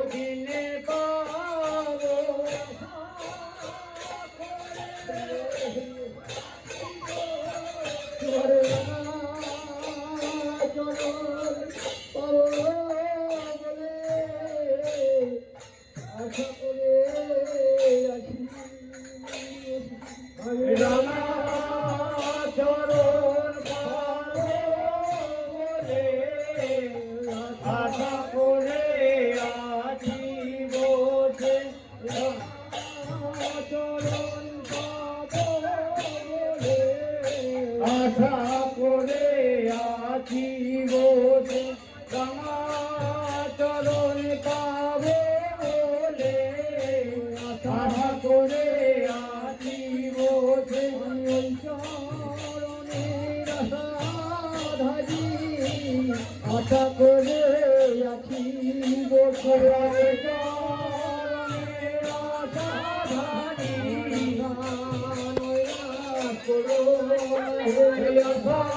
দিনে পাবো আশা করে আছি রানা চরণ পাবো বলে আশা করে আছি বসে চরণ পাবো বলে আশা করে আছি বসে রানা চরণ পাবো বলে আশা করে আছি বসে চরণের আশাধারী আশা করে আছি বসে চরণের আশাধারী করো